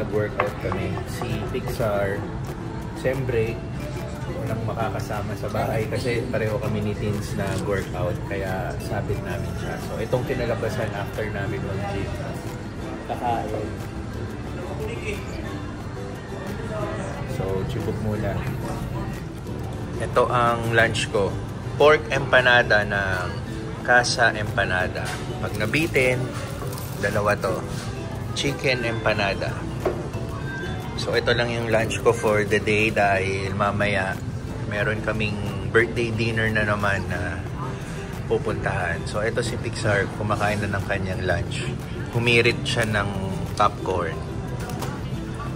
nag-workout kami. Si Pixar, siyempre, unang makakasama sa bahay kasi pareho kami ni Teens na workout. Kaya sabit namin siya. So, itong kinalabasan after namin mag-gym. Kakain. So, chibok muna. Ito ang lunch ko. Pork empanada ng Casa Empanada. Pag nabitin, dalawa to. Chicken empanada. So, ito lang yung lunch ko for the day dahil mamaya meron kaming birthday dinner na naman na pupuntahan. So, ito si Pixar, kumakain na ng kanyang lunch. Humirit siya ng popcorn.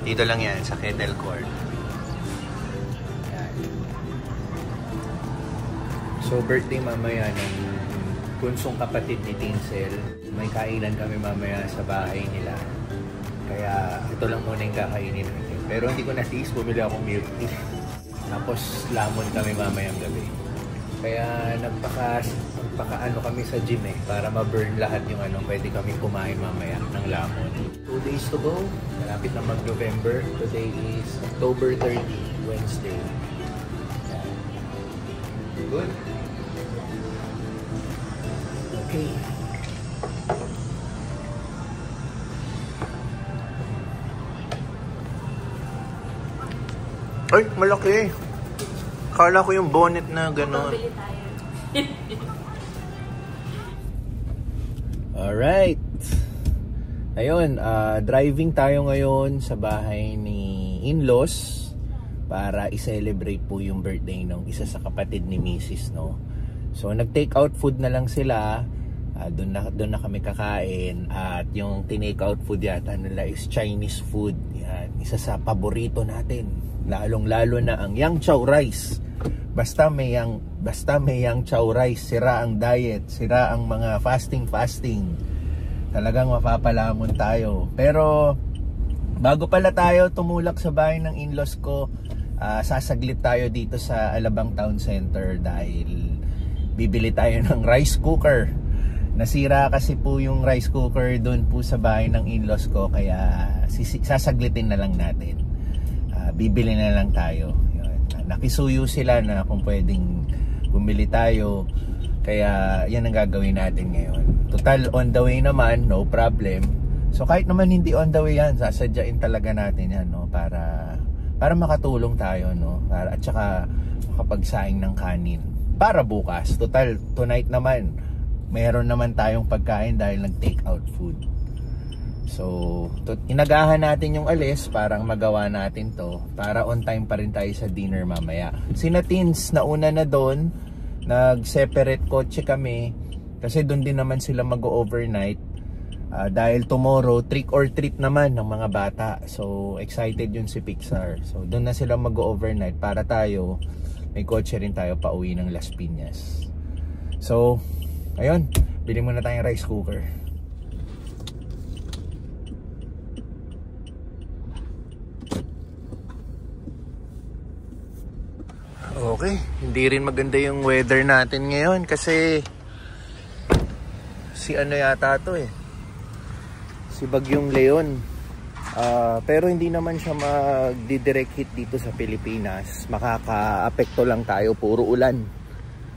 Dito lang yan, sa kettle corn. Yan. So, birthday mamaya ng punsong kapatid ni Tinsel. May kainan kami mamaya sa bahay nila. Kaya ito lang muna yung kakainin natin. Pero hindi ko natiis, bumili akong milk tea. Tapos lamon kami mamayang gabi. Kaya nagpaka-ano kami sa gym para ma-burn lahat yung pwede kami kumain mamaya ng lamon. 2 days to go. Malapit na mag-November. Today is October 30, Wednesday. Good. Okay. Ay, malaki. Kala ko yung bonnet na gano'n. Alright. Ayun, driving tayo ngayon sa bahay ni in-laws para i-celebrate po yung birthday ng isa sa kapatid ni Mrs. No? So, nag-take out food na lang sila. Doon na kami kakain. At yung tinake out food yata nila is Chinese food. Yan, isa sa paborito natin. Lalong-lalo na ang yang chow rice. Basta may yang chow rice, sira ang diet, sira ang mga fasting. Talagang mapapalamon tayo. Pero bago pala tayo tumulak sa bahay ng in-laws ko, sasaglit tayo dito sa Alabang Town Center dahil bibili tayo ng rice cooker. Nasira kasi po yung rice cooker doon po sa bahay ng in-laws ko, kaya sasaglitin na lang natin. Bibili na lang tayo. Nakisuyo sila na kung pwedeng bumili tayo, kaya yan ang gagawin natin ngayon. Total on the way naman, no problem. So kahit naman hindi on the way yan, sasadyain talaga natin yan, no, para makatulong tayo, no, at saka makapagsaing ng kanin para bukas. Total tonight naman meron naman tayong pagkain dahil nag-take out food. So, inagahan natin yung alis, parang magawa natin to para on time pa rin tayo sa dinner mamaya. Sina Teens, nauna na doon, nag-separate kotse kami kasi doon din naman sila mag-overnight dahil tomorrow trick or treat naman ng mga bata. So, excited yun si Pixar. So, doon na sila mag-overnight para tayo, may kotse rin tayo pa uwi ng Las Piñas. So, ayun, bili muna tayong rice cooker. Okay, hindi rin maganda yung weather natin ngayon kasi si ano yata to si Bagyong Leon. Pero hindi naman siya magdi-direct hit dito sa Pilipinas. Makaka-apekto lang tayo, puro ulan.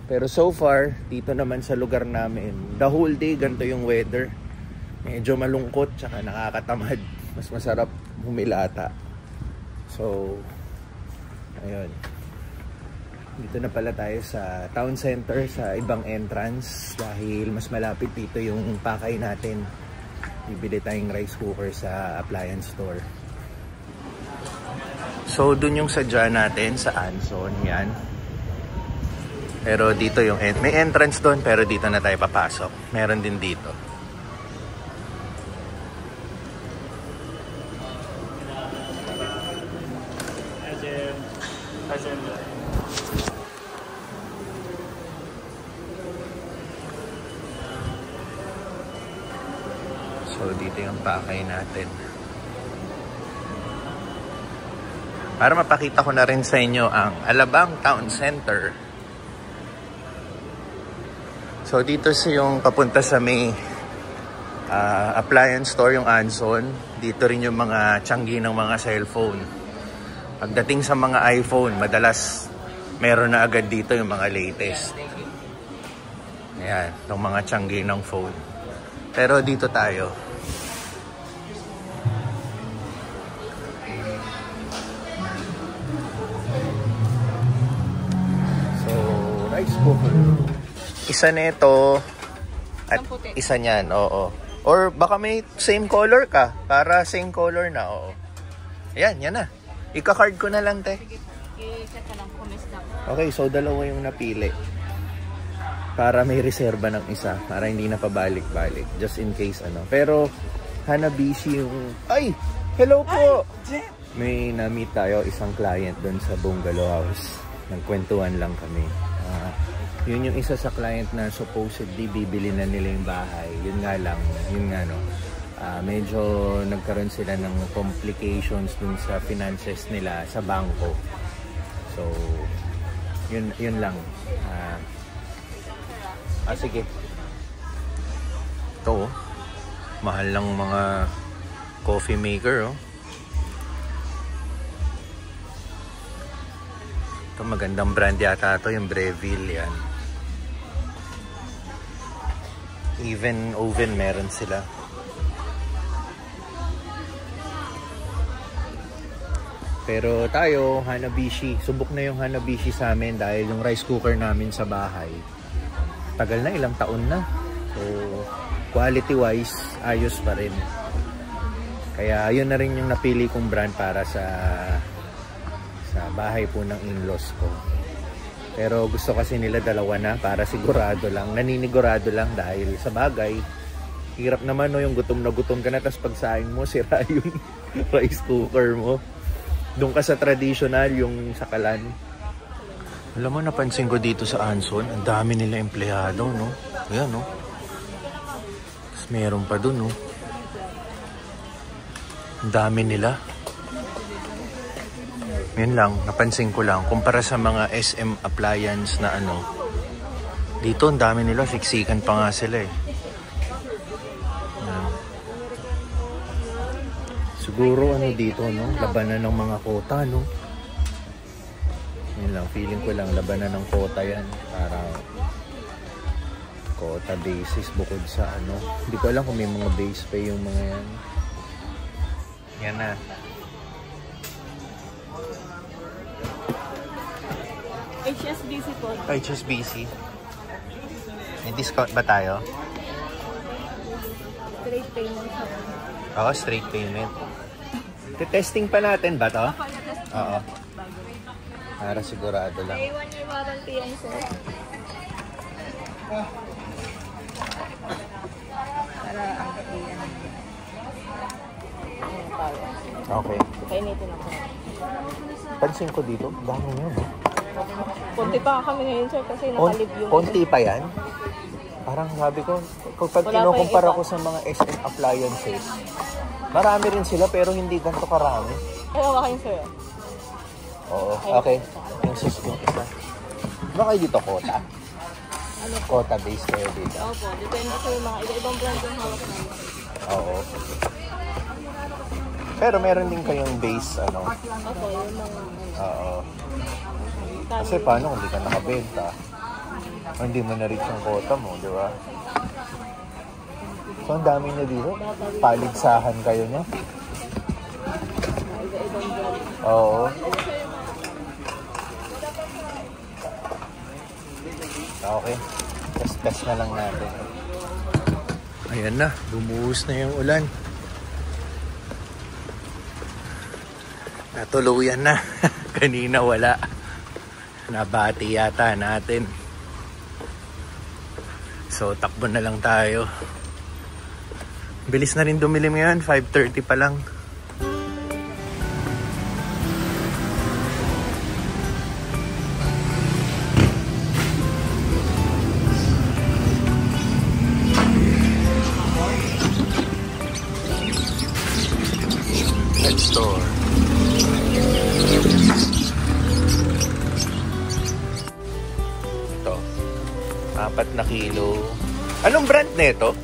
Pero so far, dito naman sa lugar namin, the whole day ganito yung weather. Medyo malungkot, tsaka nakakatamad. Mas masarap humilata. So, ayun. Dito na pala tayo sa town center, sa ibang entrance. Dahil mas malapit dito yung pakay natin. Bibili tayong rice cooker sa appliance store. So, dun yung sadya natin sa Anson. Yan. Pero dito yung may entrance doon, pero dito na tayo papasok. Meron din dito. So dito yung pakay natin. Para mapakita ko na rin sa inyo ang Alabang Town Center. So dito sa yung papunta sa may appliance store yung Anson. Dito rin yung mga tiyanggi ng mga cellphone. Pagdating sa mga iPhone, madalas meron na agad dito yung mga latest. Ayan, itong mga tiyanggi ng phone. Pero dito tayo. So, rice cooker. Isa nito at isa niyan, oo. Or baka may same color ka, para same color na, oo. Ayan, yan na. Ika-card ko na lang, te. Okay, so dalawa yung napili. Para may reserba ng isa, para hindi na pabalik-balik. Just in case, ano. Pero, Hanabishi yung... Ay! Hello po! May na-meet tayo, isang client doon sa bungalow house. Nagkwentuhan lang kami. Yun yung isa sa client na supposedly bibili na nila yung bahay. Yun nga lang, yun nga no. Medyo nagkaroon sila ng complications dun sa finances nila sa bangko. So, yun lang. Sige. Ito, mahal lang mga coffee maker, oh. Ito, magandang brand yata ito, yung Breville, yan. Even oven meron sila. Pero tayo, Hanabishi. Subok na yung Hanabishi sa amin dahil yung rice cooker namin sa bahay, tagal na, ilang taon na. So, quality wise, ayos pa rin. Kaya yun na rin yung napili kong brand para sa bahay po ng in-laws ko. Pero gusto kasi nila dalawa na para sigurado lang, naninigurado lang dahil sa bagay, hirap naman no, yung gutom na gutom ka na tapos pagsaing mo, sira yung rice cooker mo. Doon ka sa traditional, yung sakalan. Alam mo, napansin ko dito sa Anson, ang dami nila empleyado, no? Ayan, no? Tapos meron pa dun, no? Ang dami nila. Yun lang, napansin ko lang. Kumpara sa mga SM appliance na ano, dito ang dami nila, siksikan pa nga sila eh. Siguro ano dito, no? Labanan ng mga kota, no? Yun lang, feeling ko lang, labanan ng kota yan. Para kota basis bukod sa ano. Hindi ko alam kung may mga base pay yung mga yan. Yan na. HSBC po. HSBC. May discount ba tayo? Straight payment. Oo, straight payment. Testing pa natin ba to? Oo. Para sigurado lang. May 1 year warranty yan, sir. Para ang katiyan. Okay. Kainitin ako. Pansin ko dito, dami yun. Konti pa kami ngayon, sir, kasi nakalib yung... Konti pa yan? Parang sabi ko, pag kinukumpara ko sa mga SM appliances, marami rin sila pero hindi ganito karami. Ayaw ka kayo, sir. Oo, okay. Yung system isa. Ba kayo dito, Kota? Ano po? Kota based kayo dito? Opo, depende sa mga iba-ibang brand yung hawak namin. Oo. Pero meron din kayong base, ano? Opo, yung mga... Oo. Kasi paano kung hindi ka nakabenta? O hindi mo na-reach yung quota mo, di ba? So, ang dami nyo dito. Paligsahan kayo niya. Iba-ibang brand. Oo. Okay. Test na lang natin. Ayan na. Bumuhos na yung ulan. Natuluyan na. Kanina wala. Nabati yata natin. So, takbo na lang tayo. Bilis na rin dumilim ngayon. 5:30 pa lang. Pet store. Ito. 4 na kilo. Anong brand nito?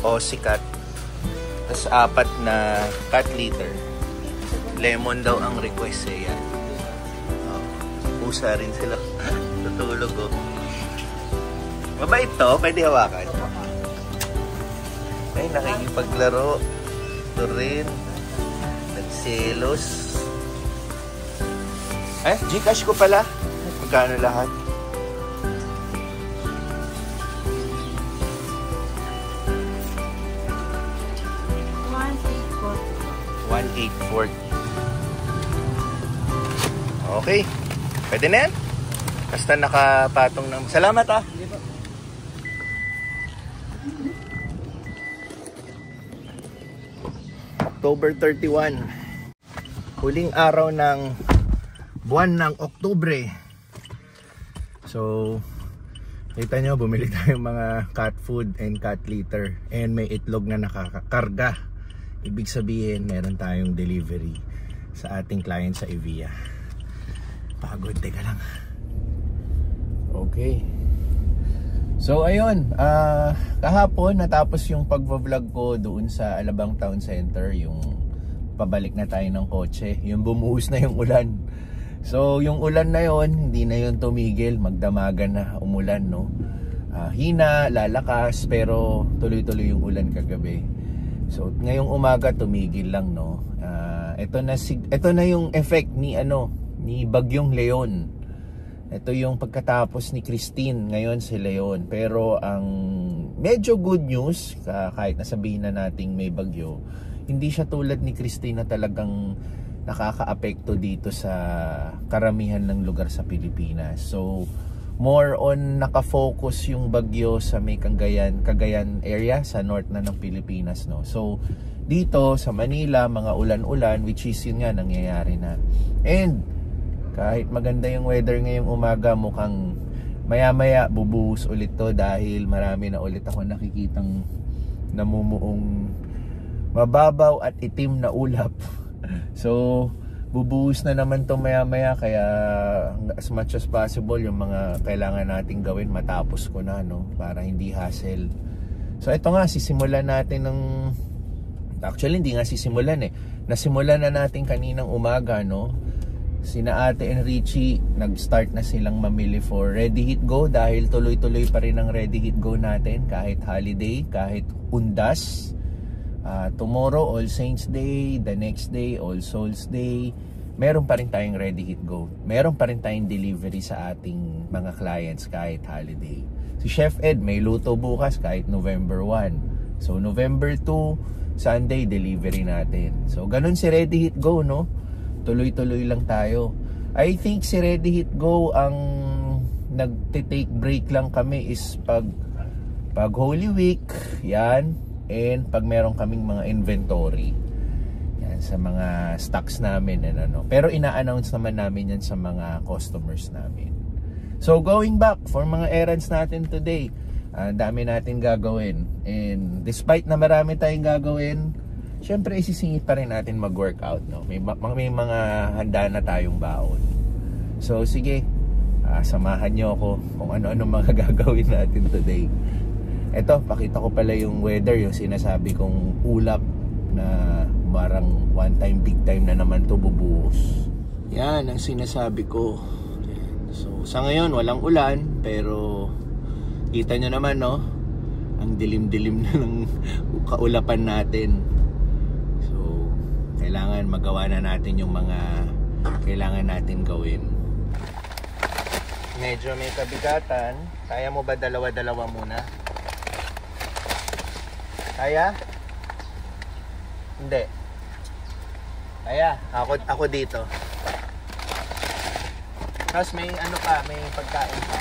Osicat. Tapos 4 na cat litter. Lemon daw ang request eh yan. Pusa rin sila. Tutulog oh. Mabait to, pwede hawakan. Ay, nakikipaglaro. Ito rin. Nagselos. Gcash ko pala. Magkano lahat? 1,840. Okay. Pwede na yan? Basta nakapatong ng... Salamat ah! October 31. Huling araw ng buwan ng Oktubre. So, kita nyo, bumili tayong mga cat food and cat litter. And may itlog na nakakakarga. Ibig sabihin, meron tayong delivery sa ating client sa Evia. Pagod, teka lang. Okay. So ayun, kahapon natapos yung pagva-vlog ko doon sa Alabang Town Center, yung pabalik na tayo ng kotse, yung bumuhos na yung ulan. So yung ulan na yon, hindi na yon tumigil, magdamagan na umulan, no. Hina, lalakas, pero tuloy-tuloy yung ulan kagabi. So ngayong umaga tumigil lang, no. Ito na yung effect ni Bagyong Leon. Ito yung pagkatapos ni Christine, ngayon si Leon. Pero ang medyo good news, kahit nasabihin na nating may bagyo, hindi siya tulad ni Christine na talagang nakakaapekto dito sa karamihan ng lugar sa Pilipinas. So more on nakafocus yung bagyo sa may Cagayan area, sa north na ng Pilipinas, no. So dito sa Manila, mga ulan-ulan, which is yun nga nangyayari na. And kahit maganda yung weather ngayong umaga, mukhang maya-maya bubuhos ulit to dahil marami na ulit ako nakikitang namumuong mababaw at itim na ulap. So bubuhos na naman to maya-maya, kaya as much as possible yung mga kailangan nating gawin matapos ko na, no, para hindi hassle. So ito nga, sisimulan natin ng... Actually hindi nga sisimulan eh. Nasimulan na natin kaninang umaga, no. Sina Ate and Richie, nag-start na silang mamili for Ready Hit Go dahil tuloy-tuloy pa rin ang Ready Hit Go natin kahit holiday, kahit undas. Tomorrow, All Saints Day, the next day, All Souls Day, meron pa rin tayong Ready Hit Go. Meron pa rin tayong delivery sa ating mga clients kahit holiday. Si Chef Ed, may luto bukas kahit November 1. So, November 2, Sunday, delivery natin. So, ganun si Ready Hit Go, no? Tuloy-tuloy lang tayo. I think si Ready Hit Go, ang nagte-take break lang kami is pag Holy Week, yan. And pag meron kaming mga inventory yan, sa mga stocks namin and ano. Pero ina-announce naman namin yan sa mga customers namin. So going back for mga errands natin today, dami natin gagawin. And despite na marami tayong gagawin, syempre isisingit pa rin natin mag-workout, no? May mga handa na tayong baon. So sige, samahan nyo ako kung ano-ano mga gagawin natin today. Eto, pakita ko pala yung weather, yung sinasabi kong ulap na parang one time, big time na naman to bubuhos. Yan ang sinasabi ko. So sa ngayon walang ulan, pero kita nyo naman, no, ang dilim-dilim na ng kaulapan natin. So kailangan magawa na natin yung mga kailangan natin gawin. Medyo may kabigatan. Kaya mo ba dalawa-dalawa muna? Kaya? Hindi. Kaya? Ako dito. Tapos may ano pa, may pagkain pa.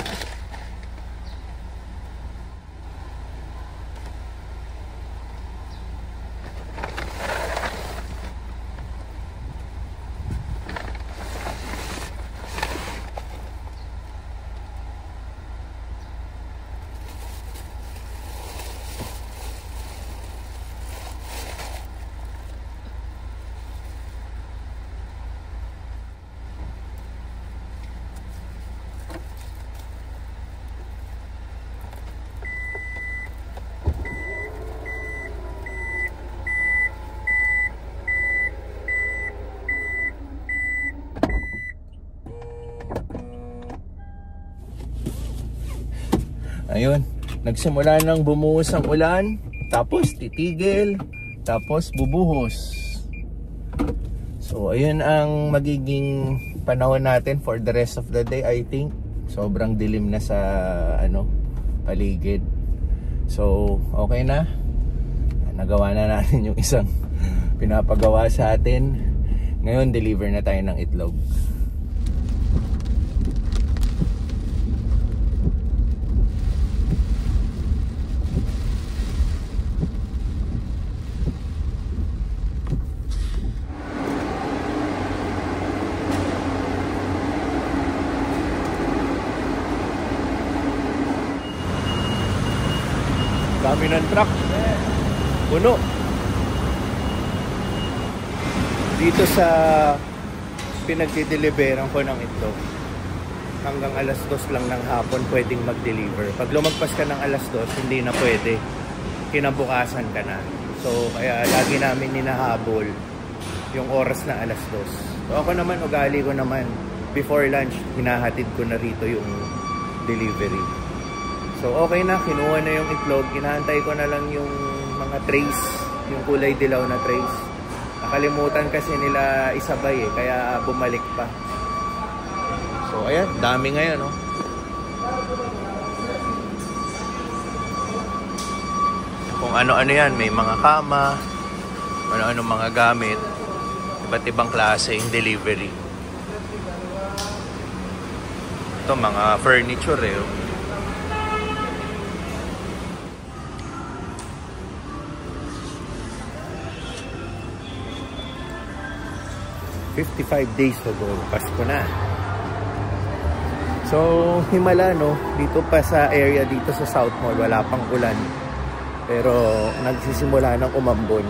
Ayun, nagsimula nang bumuhos ang ulan, tapos titigil, tapos bubuhos. So ayun ang magiging panahon natin for the rest of the day, I think. Sobrang dilim na sa paligid. So okay na. Nagawa na natin yung isang pinapagawa sa atin. Ngayon deliver na tayo ng itlog. Dami ng truck. Puno. Dito sa pinagdideliveran ko ng itlog, hanggang alas 2 lang ng hapon pwedeng mag-deliver. Pag lumagpas ka ng alas 2, hindi na pwede. Kinabukasan ka na. So kaya lagi namin hinahabol yung oras na alas 2. So ako naman, ugali ko naman, before lunch, hinahatid ko na rito yung delivery. So okay na, kinuha na yung itlog. Hinahantay ko na lang yung mga trays, yung kulay dilaw na trays. Nakalimutan kasi nila isabay kaya bumalik pa. So ayan, dami ngayon Kung ano-ano yan, may mga kama, ano-ano mga gamit, iba't ibang klase yung delivery. Ito mga furniture 55 days to go, Pasko na. So himala dito pa sa area dito sa South Mall, wala pang ulan, pero nagsisimula ng umambon.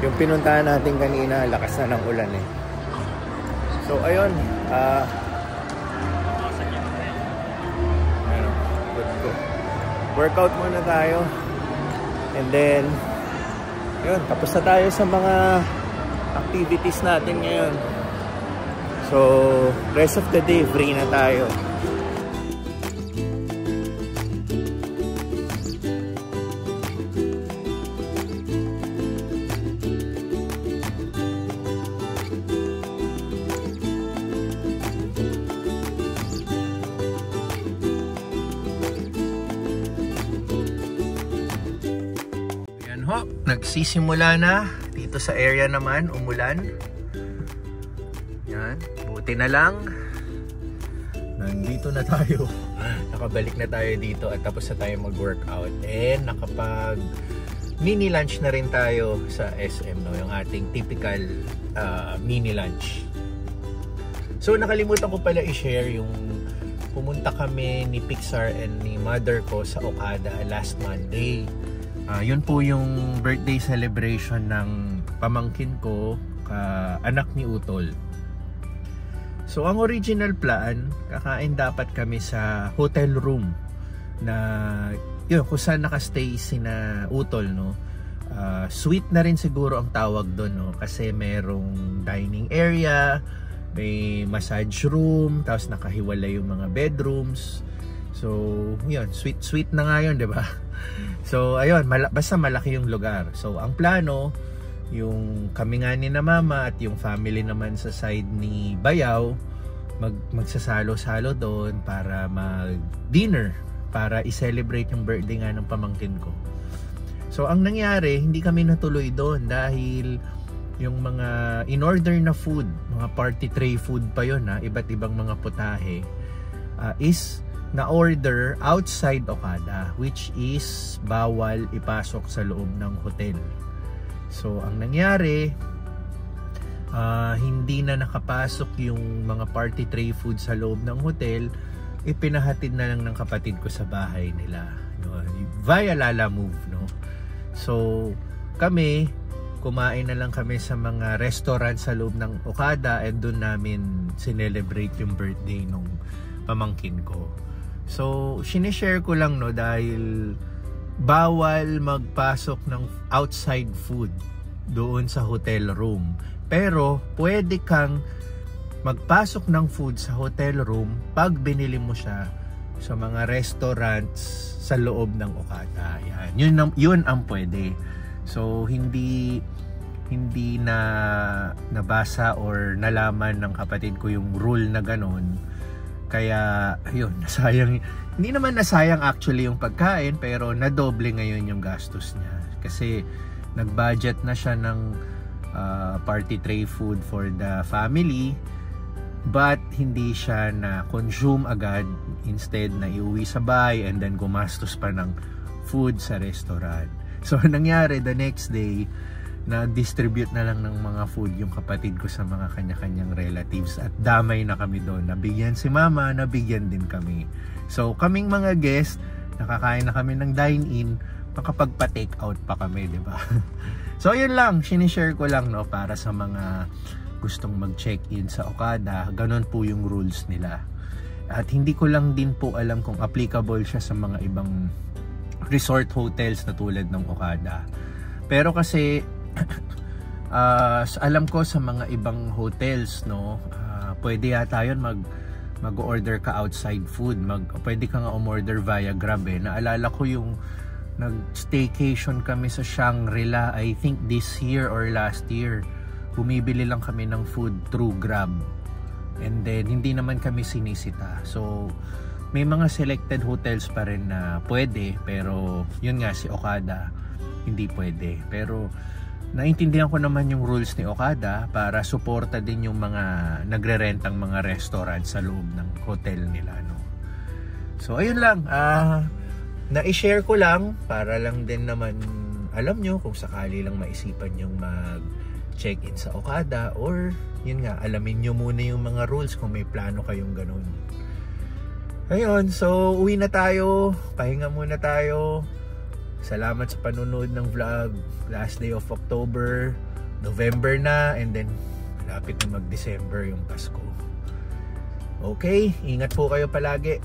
Yung pinuntahan natin kanina, lakas na ng ulan So ayun, workout muna tayo, and then yun, tapos na tayo sa mga activities natin ngayon. So rest of the day free na tayo. Ayan ho, nagsisimula na dito sa area naman, umulan. Yan, buti na lang nandito na tayo. Nakabalik na tayo dito at tapos na tayo mag-workout. And nakapag mini lunch na rin tayo sa SM, yung ating typical mini lunch. So nakalimutan ko pala i-share yung pumunta kami ni Pixar and ni mother ko sa Okada last Monday. Yun po yung birthday celebration ng pamangkin ko, anak ni Utol. So ang original plan, kakain dapat kami sa hotel room na yun, kung saan nakastay sina Utol, suite na rin siguro ang tawag doon, kasi merong dining area, may massage room, tapos nakahiwalay yung mga bedrooms. So yun, sweet na nga yun, diba? So ayun, basta malaki yung lugar. So ang plano, yung kami nga ni na mama at yung family naman sa side ni Bayaw, magsasalo-salo doon para mag-dinner, para i-celebrate yung birthday nga ng pamangkin ko. So ang nangyari, hindi kami natuloy doon dahil yung mga in-order na food, mga party tray food pa yun, iba't ibang mga putahe, is na-order outside Okada, which is bawal ipasok sa loob ng hotel. So ang nangyari, hindi na nakapasok yung mga party tray food sa loob ng hotel, ipinahatid na lang ng kapatid ko sa bahay nila, via Lalamove, So kami, kumain na lang kami sa mga restaurant sa loob ng Okada, and doon namin sinelebrate yung birthday nung pamangkin ko. So sinishare ko lang dahil bawal magpasok ng outside food doon sa hotel room, pero pwede kang magpasok ng food sa hotel room pag binili mo siya sa mga restaurants sa loob ng Okada. Yan. Yun ang pwede. So hindi na nabasa or nalaman ng kapatid ko yung rule na ganun. Kaya yun, nasayang. Hindi naman nasayang actually yung pagkain, pero nadoble ngayon yung gastos niya. Kasi nag-budget na siya ng party tray food for the family, but hindi siya na-consume agad. Instead na iuwi sa bahay and then gumastos pa ng food sa restaurant. So nangyari, the next day, na-distribute na lang ng mga food yung kapatid ko sa mga kanya-kanyang relatives at damay na kami doon. Nabigyan si mama, nabigyan din kami. So kaming mga guest, nakakain na kami ng dine-in, makapagpa-take out pa kami, di ba? So yun lang, sinishare ko lang, no, para sa mga gustong mag-check-in sa Okada. Ganon po yung rules nila. At hindi ko lang din po alam kung applicable siya sa mga ibang resort hotels na tulad ng Okada. Pero kasi alam ko sa mga ibang hotels, no, pwede yata yun mag-order ka outside food. Pwede ka nga umorder via Grab eh. Naalala ko yung nag-staycation kami sa Shangri-La, I think this year or last year. Bumibili lang kami ng food through Grab. And then hindi naman kami sinisita. So may mga selected hotels pa rin na pwede, pero yun nga, si Okada hindi pwede. Pero naintindihan ko naman yung rules ni Okada para suporta din yung mga nagre-rentang mga restaurant sa loob ng hotel nila, no? So ayun lang, na-share ko lang para lang din naman alam nyo kung sakali lang maisipan yung mag-check-in sa Okada, or yun nga, alamin nyo muna yung mga rules kung may plano kayong ganun. Ayun, so uwi na tayo, pahinga muna tayo. Salamat sa panunod ng vlog. Last day of October, November na, and then malapit na mag-December yung Pasko. Okay, ingat po kayo palagi.